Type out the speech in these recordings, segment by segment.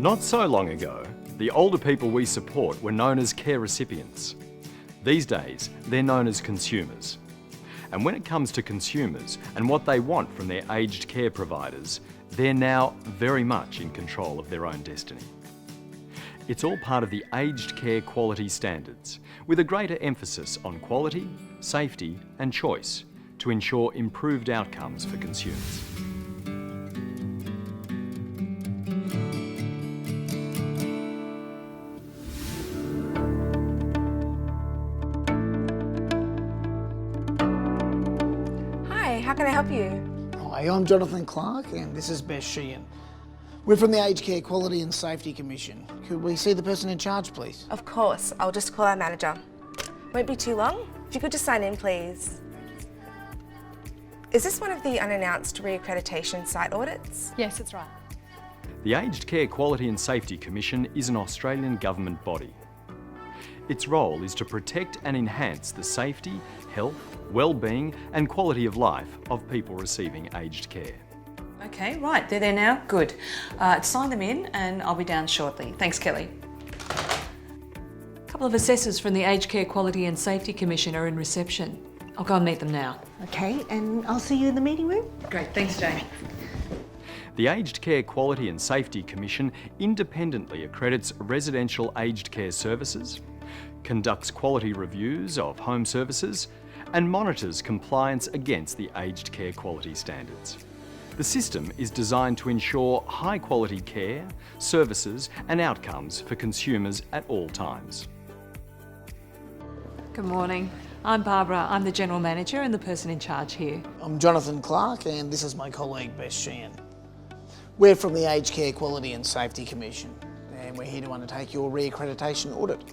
Not so long ago, the older people we support were known as care recipients. These days, they're known as consumers. And when it comes to consumers and what they want from their aged care providers, they're now very much in control of their own destiny. It's all part of the aged care quality standards, with a greater emphasis on quality, safety and choice to ensure improved outcomes for consumers. How can I help you? Hi, I'm Jonathan Clark and this is Bess Sheehan. We're from the Aged Care Quality and Safety Commission. Could we see the person in charge, please? Of course, I'll just call our manager. Won't be too long. If you could just sign in, please. Is this one of the unannounced reaccreditation site audits? Yes, that's right. The Aged Care Quality and Safety Commission is an Australian government body. Its role is to protect and enhance the safety, health, well-being and quality of life of people receiving aged care. Okay, right, they're there now. Good. Sign them in and I'll be down shortly. Thanks, Kelly. A couple of assessors from the Aged Care Quality and Safety Commission are in reception. I'll go and meet them now. Okay, and I'll see you in the meeting room. Great, thanks, Jamie. The Aged Care Quality and Safety Commission independently accredits residential aged care services, conducts quality reviews of home services, and monitors compliance against the aged care quality standards. The system is designed to ensure high quality care, services and outcomes for consumers at all times. Good morning. I'm Barbara. I'm the General Manager and the person in charge here. I'm Jonathan Clark and this is my colleague Bess Sheehan. We're from the Aged Care Quality and Safety Commission and we're here to undertake your reaccreditation audit.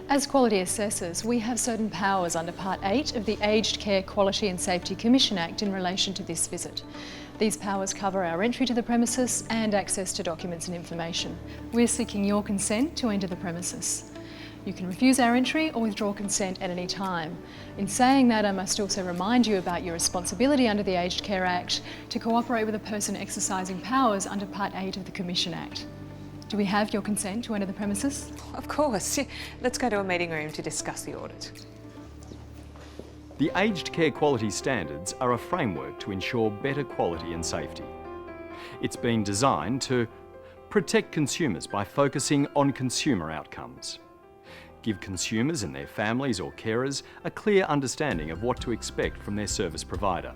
As quality assessors, we have certain powers under Part 8 of the Aged Care Quality and Safety Commission Act in relation to this visit. These powers cover our entry to the premises and access to documents and information. We're seeking your consent to enter the premises. You can refuse our entry or withdraw consent at any time. In saying that, I must also remind you about your responsibility under the Aged Care Act to cooperate with a person exercising powers under Part 8 of the Commission Act. Do we have your consent to enter the premises? Of course. Let's go to a meeting room to discuss the audit. The aged care quality standards are a framework to ensure better quality and safety. It's been designed to protect consumers by focusing on consumer outcomes, give consumers and their families or carers a clear understanding of what to expect from their service provider,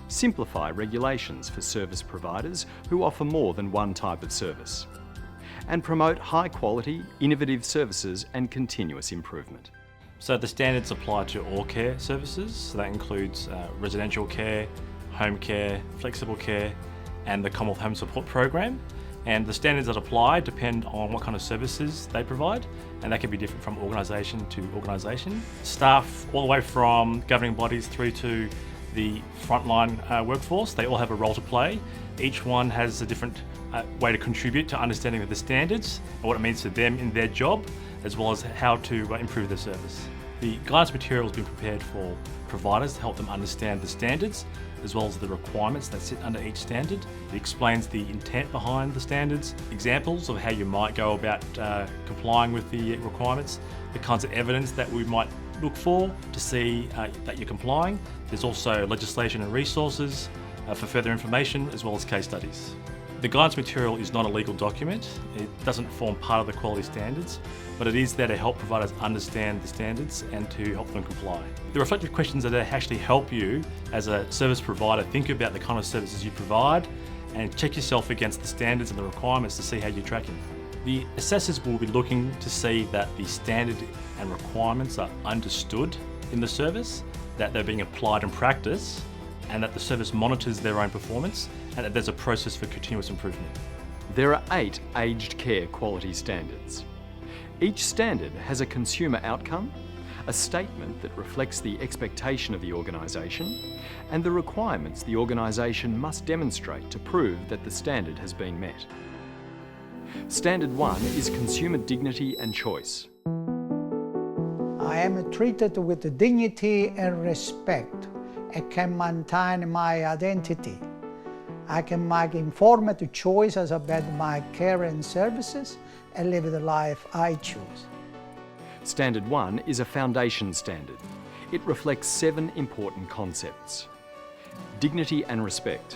simplify regulations for service providers who offer more than one type of service, and promote high quality, innovative services and continuous improvement. So the standards apply to all care services. So that includes residential care, home care, flexible care, and the Commonwealth Home Support Program. And the standards that apply depend on what kind of services they provide, and that can be different from organisation to organisation. Staff, all the way from governing bodies through to the frontline workforce, they all have a role to play. Each one has a different way to contribute to understanding of the standards and what it means to them in their job, as well as how to improve their service. The guidance material has been prepared for providers to help them understand the standards, as well as the requirements that sit under each standard. It explains the intent behind the standards, examples of how you might go about complying with the requirements, the kinds of evidence that we might look for to see that you're complying. There's also legislation and resources for further information, as well as case studies. The guidance material is not a legal document. It doesn't form part of the quality standards, but it is there to help providers understand the standards and to help them comply. The reflective questions are there to actually help you as a service provider think about the kind of services you provide and check yourself against the standards and the requirements to see how you're tracking. The assessors will be looking to see that the standard and requirements are understood in the service, that they're being applied in practice, and that the service monitors their own performance, and that there's a process for continuous improvement. There are 8 aged care quality standards. Each standard has a consumer outcome, a statement that reflects the expectation of the organisation, and the requirements the organisation must demonstrate to prove that the standard has been met. Standard 1 is consumer dignity and choice. I am treated with dignity and respect. I can maintain my identity. I can make informed choices about my care and services and live the life I choose. Standard 1 is a foundation standard. It reflects 7 important concepts: dignity and respect,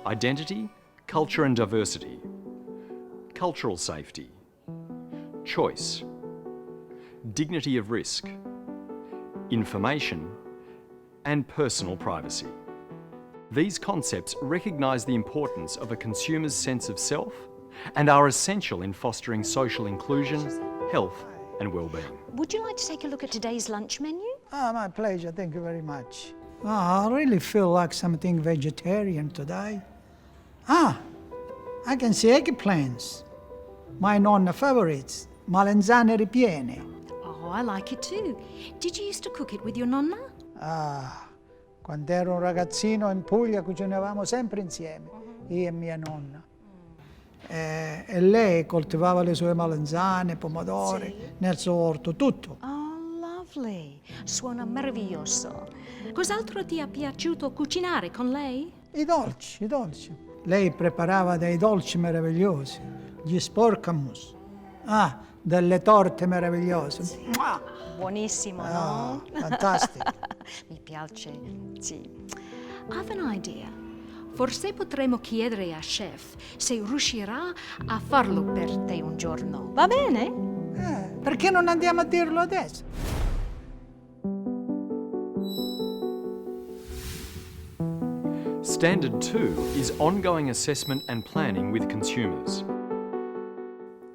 identity, culture and diversity, cultural safety, choice, dignity of risk, information, and personal privacy. These concepts recognise the importance of a consumer's sense of self and are essential in fostering social inclusion, health and well-being. Would you like to take a look at today's lunch menu? My pleasure, thank you very much. I really feel like something vegetarian today. I can see eggplants. My nonna favorites, melanzane ripiene. Oh, I like it too. Did you used to cook it with your nonna? Quando ero un ragazzino in Puglia cucinavamo sempre insieme, io e mia nonna. E lei coltivava le sue melanzane, pomodori, nel suo orto, tutto. Oh, lovely. Suona meraviglioso. Cos'altro ti è piaciuto cucinare con lei? I dolci, i dolci. Lei preparava dei dolci meravigliosi, gli sporcamus. Delle torte meravigliose. Sì. Buonissimo, no? Fantastico. Mi piace, sì. Have an idea. Forse potremmo chiedere a chef se riuscirà a farlo per te un giorno. Va bene? Perché non andiamo a dirlo adesso? Standard 2 is ongoing assessment and planning with consumers.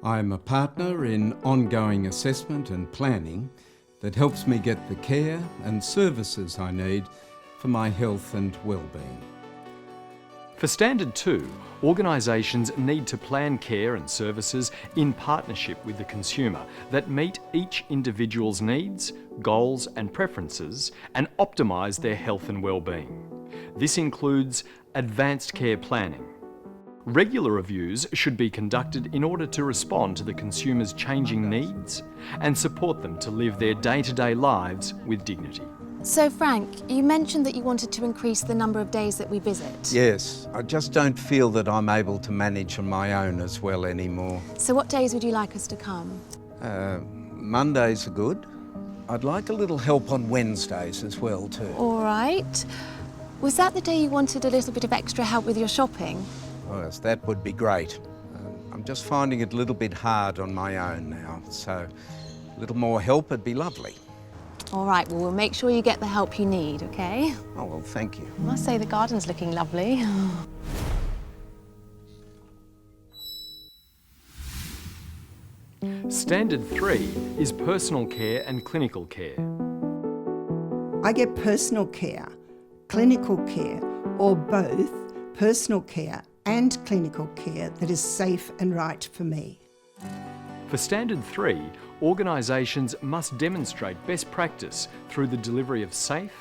I am a partner in ongoing assessment and planning that helps me get the care and services I need for my health and well-being. For Standard 2, organisations need to plan care and services in partnership with the consumer that meet each individual's needs, goals and preferences and optimise their health and well-being. This includes advanced care planning. Regular reviews should be conducted in order to respond to the consumer's changing needs and support them to live their day-to-day lives with dignity. So Frank, you mentioned that you wanted to increase the number of days that we visit. Yes, I just don't feel that I'm able to manage on my own as well anymore. So what days would you like us to come? Mondays are good. I'd like a little help on Wednesdays as well too. All right. Was that the day you wanted a little bit of extra help with your shopping? Oh, yes, that would be great. I'm just finding it a little bit hard on my own now, so a little more help would be lovely. All right, well, we'll make sure you get the help you need, okay? Oh, well, thank you. I must say the garden's looking lovely. Standard 3 is personal care and clinical care. I get personal care, clinical care, or both personal care and clinical care that is safe and right for me. For Standard 3, organisations must demonstrate best practice through the delivery of safe,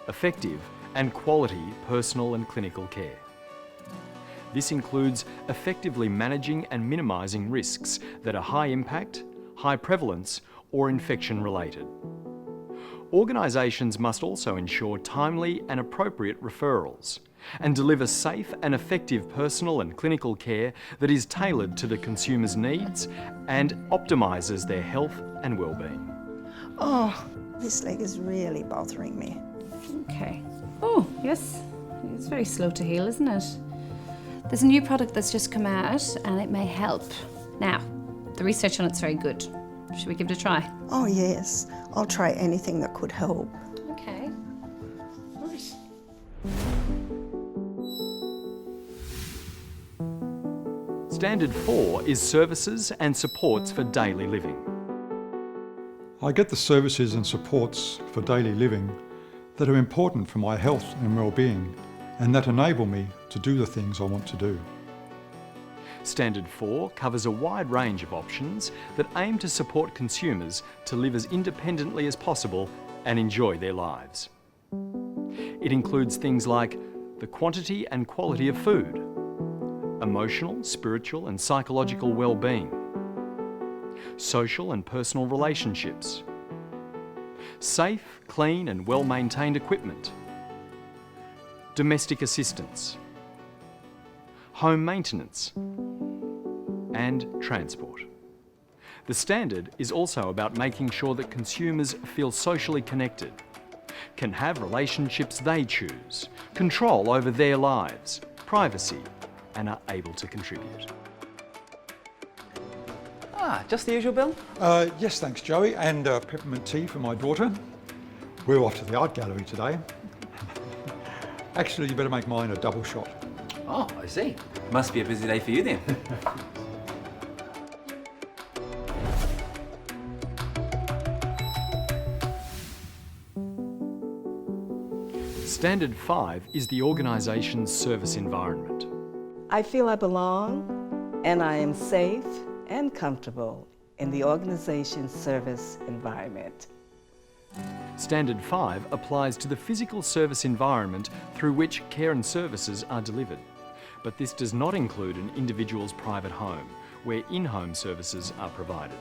effective and quality personal and clinical care. This includes effectively managing and minimising risks that are high impact, high prevalence or infection related. Organisations must also ensure timely and appropriate referrals and deliver safe and effective personal and clinical care that is tailored to the consumer's needs and optimises their health and well-being. Oh, this leg is really bothering me. Okay. Oh, yes. It's very slow to heal, isn't it? There's a new product that's just come out and it may help. Now, the research on it's very good. Should we give it a try? Oh, yes. I'll try anything that could help. Okay. Right. Standard 4 is services and supports for daily living. I get the services and supports for daily living that are important for my health and well-being and that enable me to do the things I want to do. Standard 4 covers a wide range of options that aim to support consumers to live as independently as possible and enjoy their lives. It includes things like the quantity and quality of food, emotional, spiritual and psychological well-being, social and personal relationships, safe, clean and well-maintained equipment, domestic assistance, home maintenance, and transport. The standard is also about making sure that consumers feel socially connected, can have relationships they choose, control over their lives, privacy, and are able to contribute. Just the usual, Bill? Yes, thanks, Joey, and peppermint tea for my daughter. We're off to the art gallery today. Actually, you better make mine a double shot. Oh, I see. Must be a busy day for you then. Standard 5 is the organisation's service environment. I feel I belong and I am safe and comfortable in the organization's service environment. Standard 5 applies to the physical service environment through which care and services are delivered. But this does not include an individual's private home, where in-home services are provided.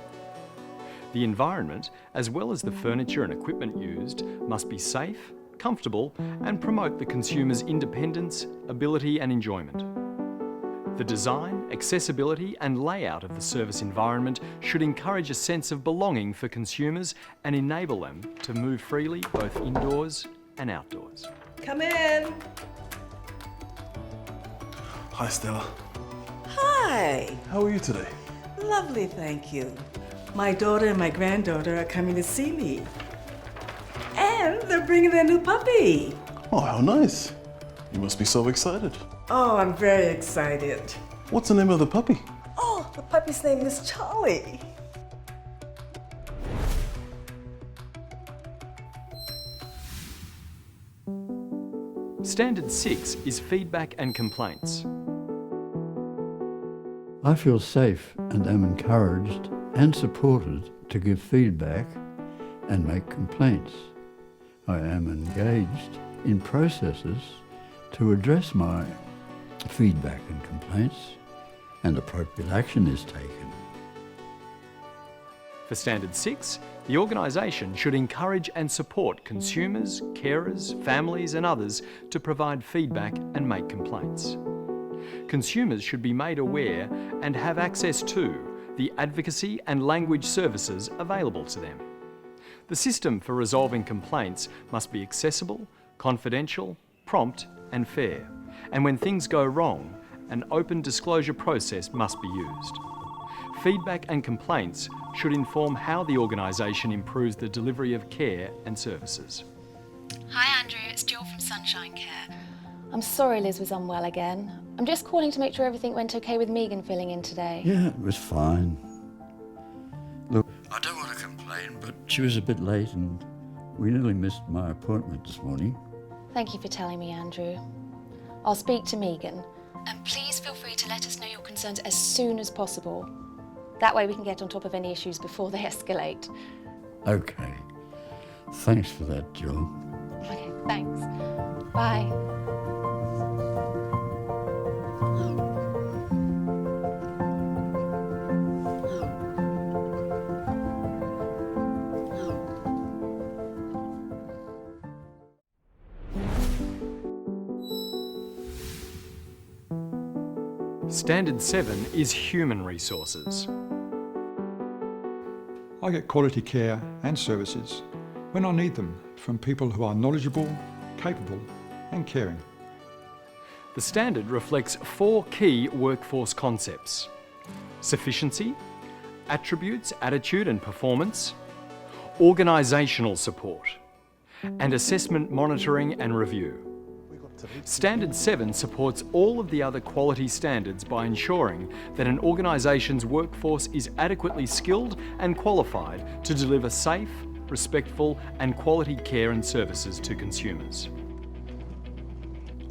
The environment, as well as the furniture and equipment used, must be safe, comfortable, and promote the consumer's independence, ability and enjoyment. The design, accessibility and layout of the service environment should encourage a sense of belonging for consumers and enable them to move freely both indoors and outdoors. Come in. Hi, Stella. Hi. How are you today? Lovely, thank you. My daughter and my granddaughter are coming to see me. And they're bringing their new puppy. Oh, how nice. You must be so excited. Oh, I'm very excited. What's the name of the puppy? Oh, the puppy's name is Charlie. Standard 6 is feedback and complaints. I feel safe and am encouraged and supported to give feedback and make complaints. I am engaged in processes to address my feedback and complaints, and appropriate action is taken. For Standard 6, the organisation should encourage and support consumers, carers, families and others to provide feedback and make complaints. Consumers should be made aware and have access to the advocacy and language services available to them. The system for resolving complaints must be accessible, confidential, prompt and fair. And when things go wrong, an open disclosure process must be used. Feedback and complaints should inform how the organisation improves the delivery of care and services. Hi Andrew, it's Jill from Sunshine Care. I'm sorry Liz was unwell again. I'm just calling to make sure everything went okay with Megan filling in today. Yeah, it was fine. Look, I don't want to complain, but she was a bit late and we nearly missed my appointment this morning. Thank you for telling me, Andrew. I'll speak to Megan. And please feel free to let us know your concerns as soon as possible. That way we can get on top of any issues before they escalate. Okay. Thanks for that, Jill. Okay, thanks. Bye. Standard 7 is human resources. I get quality care and services when I need them from people who are knowledgeable, capable and caring. The standard reflects 4 key workforce concepts: sufficiency, attributes, attitude and performance, organisational support, and assessment, monitoring and review. Standard 7 supports all of the other quality standards by ensuring that an organisation's workforce is adequately skilled and qualified to deliver safe, respectful and quality care and services to consumers.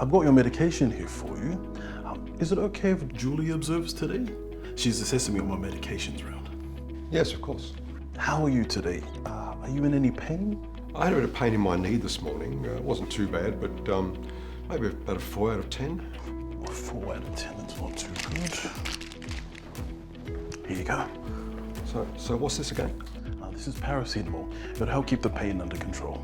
I've got your medication here for you. Is it okay if Julie observes today? She's assessing me on my medications round. Yes, of course. How are you today? Are you in any pain? I had a bit of pain in my knee this morning. It wasn't too bad, but maybe about a 4 out of 10. A 4 out of 10, that's not too good. Here you go. So what's this again? This is paracetamol. It'll help keep the pain under control.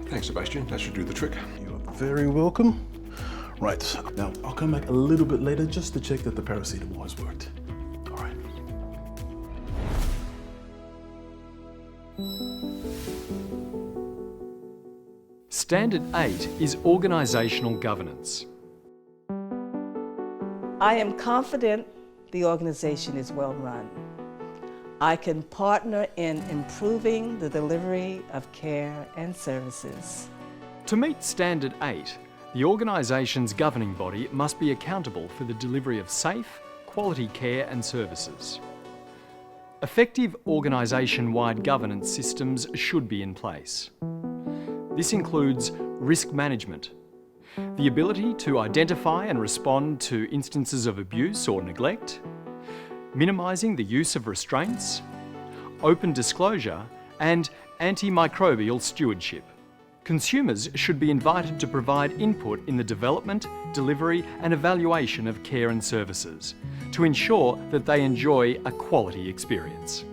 Thanks, Sebastian. That should do the trick. You're very welcome. Right, now I'll come back a little bit later just to check that the paracetamol has worked. All right. Standard 8 is organisational governance. I am confident the organisation is well run. I can partner in improving the delivery of care and services. To meet Standard 8, the organisation's governing body must be accountable for the delivery of safe, quality care and services. Effective organisation-wide governance systems should be in place. This includes risk management, the ability to identify and respond to instances of abuse or neglect, minimising the use of restraints, open disclosure and antimicrobial stewardship. Consumers should be invited to provide input in the development, delivery and evaluation of care and services to ensure that they enjoy a quality experience.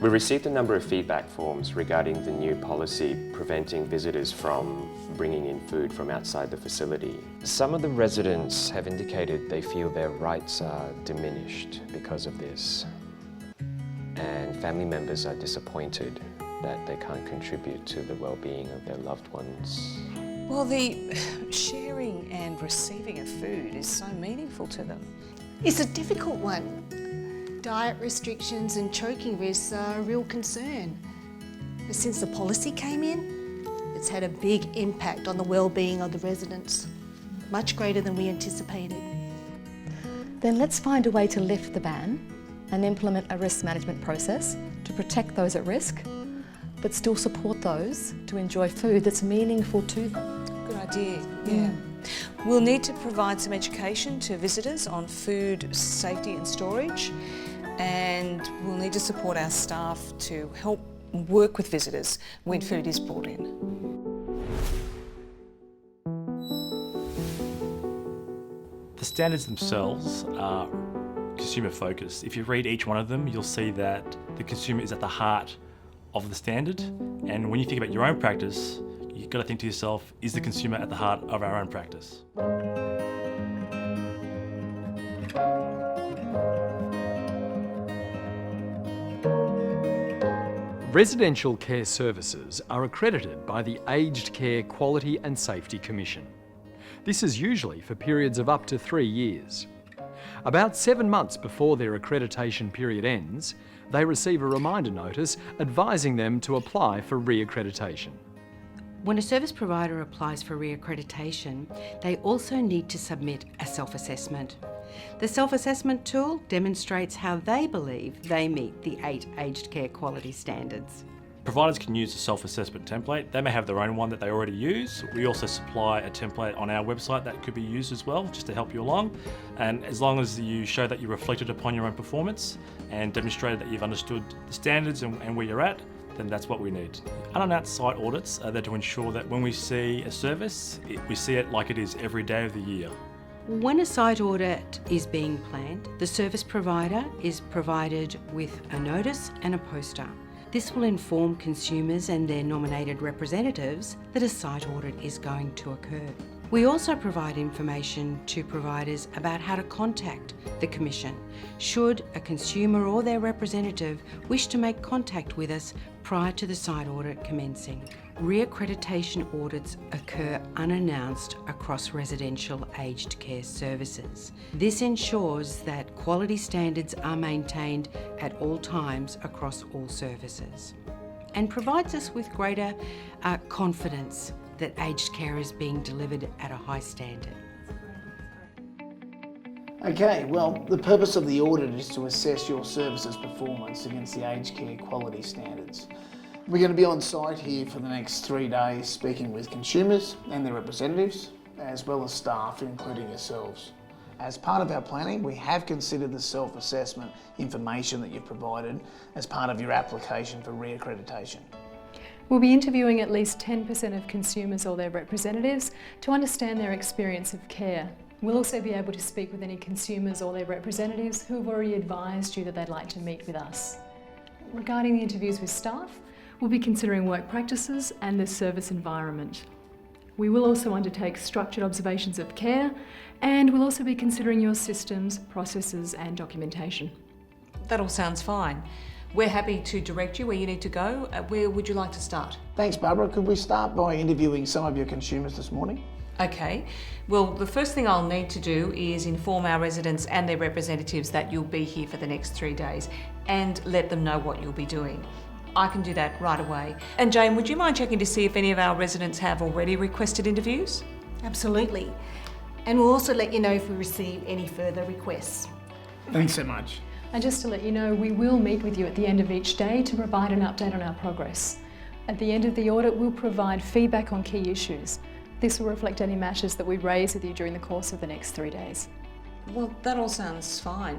We received a number of feedback forms regarding the new policy preventing visitors from bringing in food from outside the facility. Some of the residents have indicated they feel their rights are diminished because of this, and family members are disappointed that they can't contribute to the well-being of their loved ones. Well, the sharing and receiving of food is so meaningful to them. It's a difficult one. Diet restrictions and choking risks are a real concern. But since the policy came in, it's had a big impact on the well-being of the residents, much greater than we anticipated. Then let's find a way to lift the ban and implement a risk management process to protect those at risk, but still support those to enjoy food that's meaningful to them. Good idea, yeah. We'll need to provide some education to visitors on food safety and storage, and we'll need to support our staff to help work with visitors when food is brought in. The standards themselves are consumer focused. If you read each one of them, you'll see that the consumer is at the heart of the standard, and when you think about your own practice, you've got to think to yourself, is the consumer at the heart of our own practice? Residential care services are accredited by the Aged Care Quality and Safety Commission. This is usually for periods of up to 3 years. About 7 months before their accreditation period ends, they receive a reminder notice advising them to apply for re-accreditation. When a service provider applies for re-accreditation, they also need to submit a self-assessment. The self-assessment tool demonstrates how they believe they meet the 8 aged care quality standards. Providers can use a self-assessment template. They may have their own one that they already use. We also supply a template on our website that could be used as well, just to help you along. And as long as you show that you reflected upon your own performance and demonstrated that you've understood the standards and where you're at, then that's what we need. Unannounced site audits are there to ensure that when we see a service, we see it like it is every day of the year. When a site audit is being planned, the service provider is provided with a notice and a poster. This will inform consumers and their nominated representatives that a site audit is going to occur. We also provide information to providers about how to contact the Commission should a consumer or their representative wish to make contact with us prior to the site audit commencing. Re-accreditation audits occur unannounced across residential aged care services. This ensures that quality standards are maintained at all times across all services and provides us with greater confidence that aged care is being delivered at a high standard. Okay, well, the purpose of the audit is to assess your service's performance against the aged care quality standards. We're going to be on site here for the next 3 days speaking with consumers and their representatives, as well as staff, including yourselves. As part of our planning, we have considered the self-assessment information that you've provided as part of your application for re-accreditation. We'll be interviewing at least 10% of consumers or their representatives to understand their experience of care. We'll also be able to speak with any consumers or their representatives who have already advised you that they'd like to meet with us. Regarding the interviews with staff, We'll be considering work practices and the service environment. We will also undertake structured observations of care, and we'll also be considering your systems, processes and documentation. That all sounds fine. We're happy to direct you where you need to go. Where would you like to start? Thanks, Barbara. Could we start by interviewing some of your consumers this morning? Okay. Well, the first thing I'll need to do is inform our residents and their representatives that you'll be here for the next 3 days and let them know what you'll be doing. I can do that right away. And Jane, would you mind checking to see if any of our residents have already requested interviews? Absolutely. And we'll also let you know if we receive any further requests. Thanks so much. And just to let you know, we will meet with you at the end of each day to provide an update on our progress. At the end of the audit, we'll provide feedback on key issues. This will reflect any matters that we raise with you during the course of the next 3 days. Well, that all sounds fine.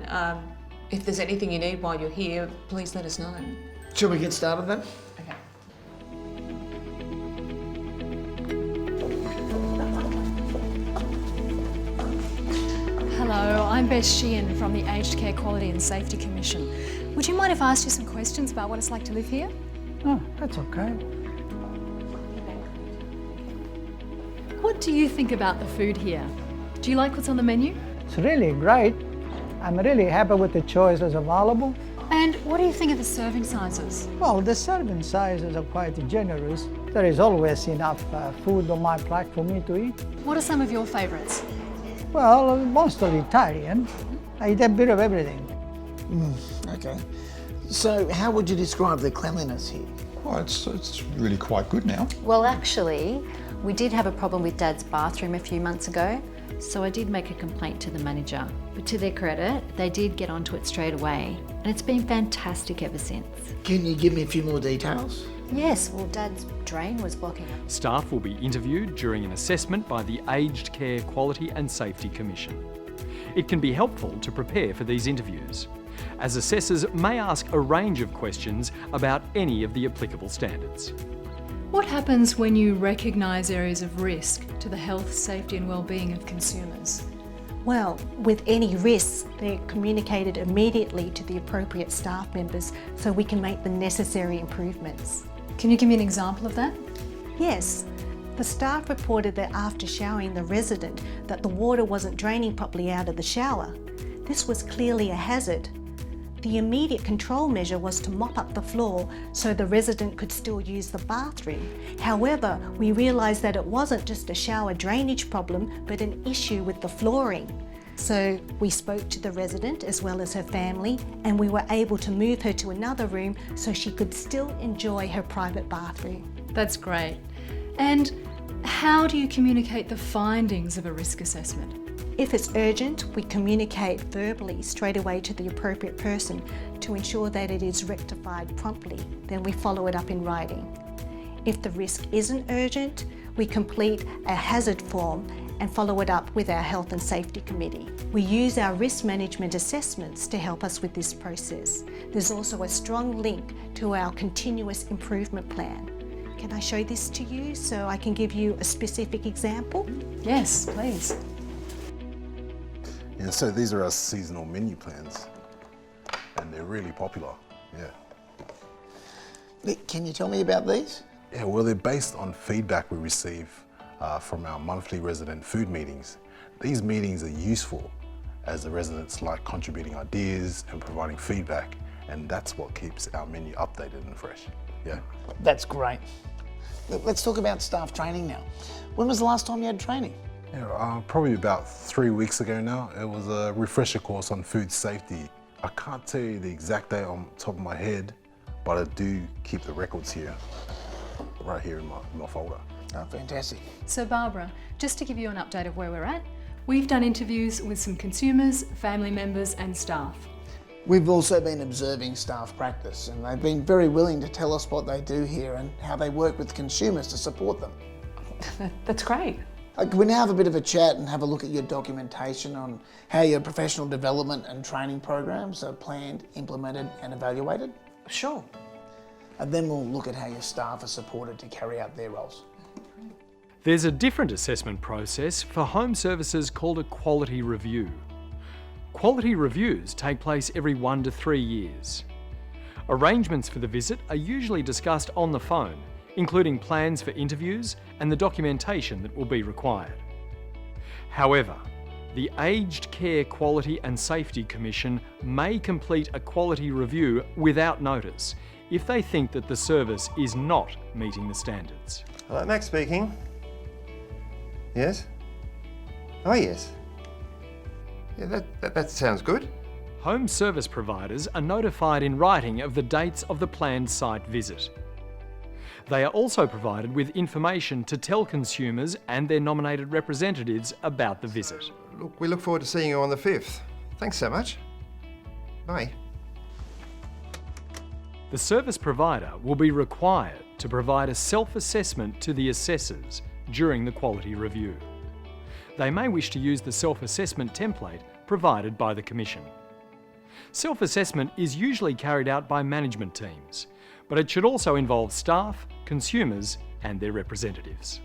If there's anything you need while you're here, please let us know. Shall we get started then? Okay. Hello, I'm Beth Sheehan from the Aged Care Quality and Safety Commission. Would you mind if I asked you some questions about what it's like to live here? Oh, that's okay. What do you think about the food here? Do you like what's on the menu? It's really great. I'm really happy with the choices available. And what do you think of the serving sizes? Well, the serving sizes are quite generous. There is always enough food on my plate for me to eat. What are some of your favourites? Well, mostly Italian. I eat a bit of everything. Okay. So how would you describe the cleanliness here? Oh, it's really quite good now. Well, actually, we did have a problem with Dad's bathroom a few months ago, so I did make a complaint to the manager. But to their credit, they did get onto it straight away, and it's been fantastic ever since. Can you give me a few more details? Yes, well, Dad's drain was blocking up. Staff will be interviewed during an assessment by the Aged Care Quality and Safety Commission. It can be helpful to prepare for these interviews, as assessors may ask a range of questions about any of the applicable standards. What happens when you recognise areas of risk to the health, safety and well-being of consumers? Well, with any risks, they're communicated immediately to the appropriate staff members so we can make the necessary improvements. Can you give me an example of that? Yes. The staff reported that after showering the resident that the water wasn't draining properly out of the shower. This was clearly a hazard. The immediate control measure was to mop up the floor so the resident could still use the bathroom. However, we realised that it wasn't just a shower drainage problem, but an issue with the flooring. So we spoke to the resident as well as her family, and we were able to move her to another room so she could still enjoy her private bathroom. That's great. And how do you communicate the findings of a risk assessment? If it's urgent, we communicate verbally straight away to the appropriate person to ensure that it is rectified promptly. Then we follow it up in writing. If the risk isn't urgent, we complete a hazard form and follow it up with our Health and Safety Committee. We use our risk management assessments to help us with this process. There's also a strong link to our continuous improvement plan. Can I show this to you so I can give you a specific example? Yes, please. Yeah, so these are our seasonal menu plans, and they're really popular, yeah. Can you tell me about these? Yeah, well, they're based on feedback we receive from our monthly resident food meetings. These meetings are useful as the residents like contributing ideas and providing feedback, and that's what keeps our menu updated and fresh, yeah. That's great. Let's talk about staff training now. When was the last time you had training? Yeah, probably about 3 weeks ago now. It was a refresher course on food safety. I can't tell you the exact date on top of my head, but I do keep the records here, right here in my folder. Oh, fantastic. So Barbara, just to give you an update of where we're at, we've done interviews with some consumers, family members and staff. We've also been observing staff practice, and they've been very willing to tell us what they do here and how they work with consumers to support them. That's great. Can we now have a bit of a chat and have a look at your documentation on how your professional development and training programs are planned, implemented and evaluated? Sure. And then we'll look at how your staff are supported to carry out their roles. There's a different assessment process for home services called a quality review. Quality reviews take place every 1 to 3 years. Arrangements for the visit are usually discussed on the phone, including plans for interviews and the documentation that will be required. However, the Aged Care Quality and Safety Commission may complete a quality review without notice if they think that the service is not meeting the standards. Hello, Max speaking. Yes? Oh, yes. Yeah, that sounds good. Home service providers are notified in writing of the dates of the planned site visit. They are also provided with information to tell consumers and their nominated representatives about the visit. Look, we look forward to seeing you on the 5th. Thanks so much. Bye. The service provider will be required to provide a self-assessment to the assessors during the quality review. They may wish to use the self-assessment template provided by the Commission. Self-assessment is usually carried out by management teams, but it should also involve staff, consumers and their representatives.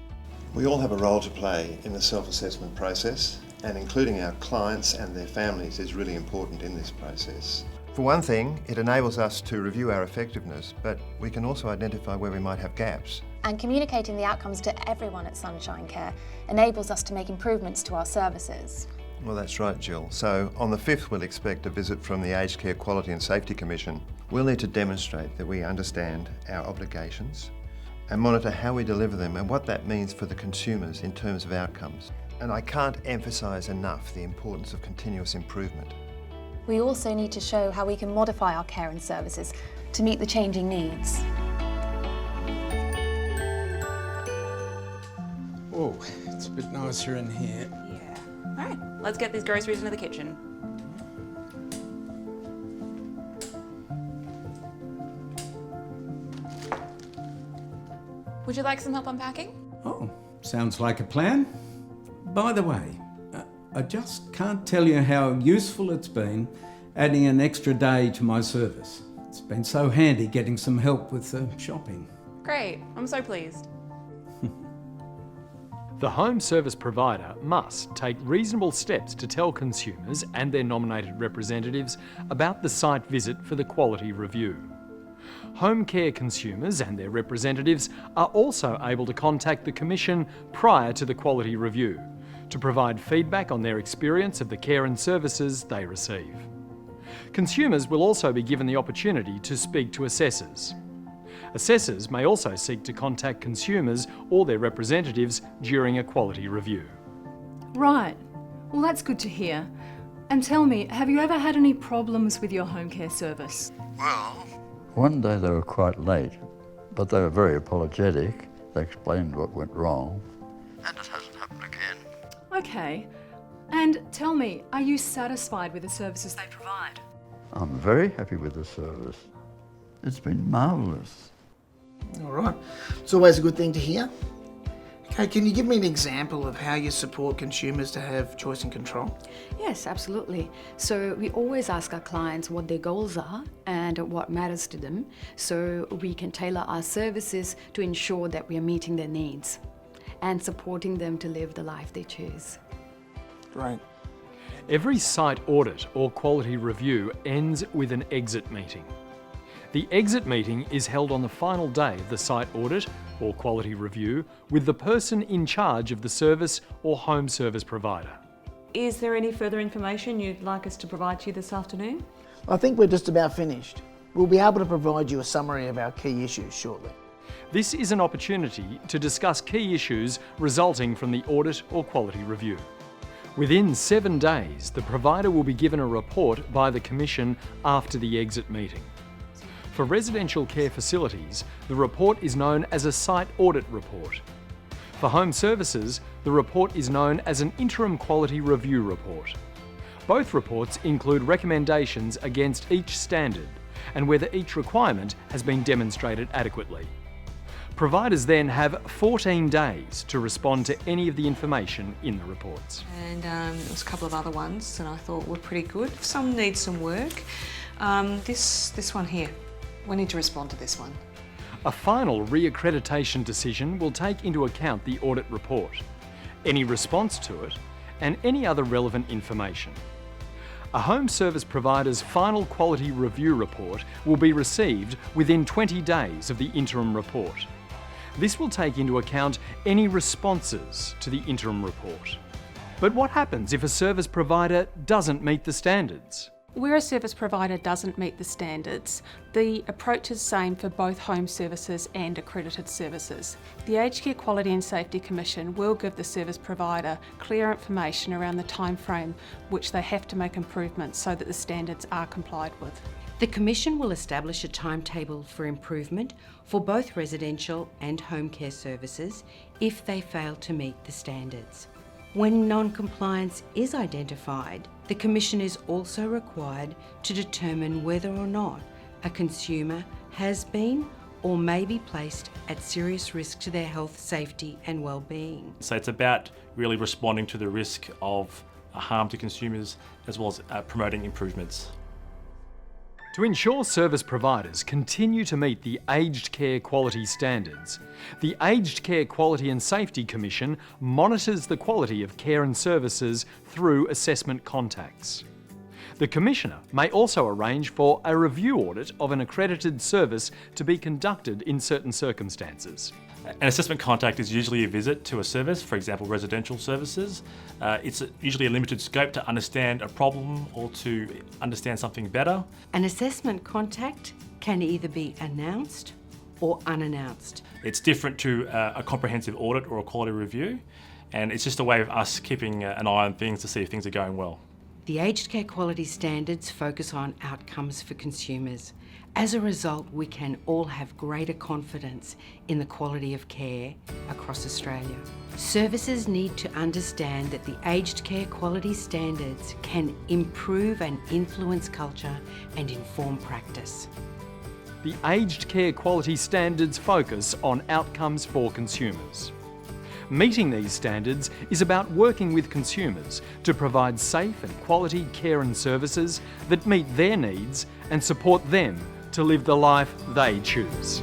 We all have a role to play in the self-assessment process, and including our clients and their families is really important in this process. For one thing, it enables us to review our effectiveness, but we can also identify where we might have gaps. And communicating the outcomes to everyone at Sunshine Care enables us to make improvements to our services. Well, that's right, Jill. So on the 5th, we'll expect a visit from the Aged Care Quality and Safety Commission. We'll need to demonstrate that we understand our obligations and monitor how we deliver them and what that means for the consumers in terms of outcomes. And I can't emphasise enough the importance of continuous improvement. We also need to show how we can modify our care and services to meet the changing needs. Oh, it's a bit nicer in here. Yeah. All right, let's get these groceries into the kitchen. Would you like some help unpacking? Oh, sounds like a plan. By the way, I just can't tell you how useful it's been adding an extra day to my service. It's been so handy getting some help with shopping. Great, I'm so pleased. The home service provider must take reasonable steps to tell consumers and their nominated representatives about the site visit for the quality review. Home care consumers and their representatives are also able to contact the Commission prior to the quality review to provide feedback on their experience of the care and services they receive. Consumers will also be given the opportunity to speak to assessors. Assessors may also seek to contact consumers or their representatives during a quality review. Right. Well, that's good to hear. And tell me, have you ever had any problems with your home care service? Well, one day they were quite late, but they were very apologetic. They explained what went wrong. And it hasn't happened again. Okay. And tell me, are you satisfied with the services they provide? I'm very happy with the service. It's been marvellous. All right. It's always a good thing to hear. Okay, can you give me an example of how you support consumers to have choice and control? Yes, absolutely. So we always ask our clients what their goals are and what matters to them, so we can tailor our services to ensure that we are meeting their needs and supporting them to live the life they choose. Great. Every site audit or quality review ends with an exit meeting. The exit meeting is held on the final day of the site audit or quality review with the person in charge of the service or home service provider. Is there any further information you'd like us to provide to you this afternoon? I think we're just about finished. We'll be able to provide you a summary of our key issues shortly. This is an opportunity to discuss key issues resulting from the audit or quality review. Within 7 days, the provider will be given a report by the Commission after the exit meeting. For residential care facilities, the report is known as a site audit report. For home services, the report is known as an interim quality review report. Both reports include recommendations against each standard and whether each requirement has been demonstrated adequately. Providers then have 14 days to respond to any of the information in the reports. And there was a couple of other ones that I thought were pretty good. Some need some work. This one here. We need to respond to this one. A final re-accreditation decision will take into account the audit report, any response to it, and any other relevant information. A home service provider's final quality review report will be received within 20 days of the interim report. This will take into account any responses to the interim report. But what happens if a service provider doesn't meet the standards? Where a service provider doesn't meet the standards, the approach is the same for both home services and accredited services. The Aged Care Quality and Safety Commission will give the service provider clear information around the time frame which they have to make improvements so that the standards are complied with. The Commission will establish a timetable for improvement for both residential and home care services if they fail to meet the standards. When non-compliance is identified, the Commission is also required to determine whether or not a consumer has been or may be placed at serious risk to their health, safety and well-being. So it's about really responding to the risk of harm to consumers as well as promoting improvements. To ensure service providers continue to meet the aged care quality standards, the Aged Care Quality and Safety Commission monitors the quality of care and services through assessment contacts. The Commissioner may also arrange for a review audit of an accredited service to be conducted in certain circumstances. An assessment contact is usually a visit to a service, for example residential services. It's usually a limited scope to understand a problem or to understand something better. An assessment contact can either be announced or unannounced. It's different to a comprehensive audit or a quality review, and it's just a way of us keeping an eye on things to see if things are going well. The aged care quality standards focus on outcomes for consumers. As a result, we can all have greater confidence in the quality of care across Australia. Services need to understand that the aged care quality standards can improve and influence culture and inform practice. The Aged Care Quality Standards focus on outcomes for consumers. Meeting these standards is about working with consumers to provide safe and quality care and services that meet their needs and support them to live the life they choose.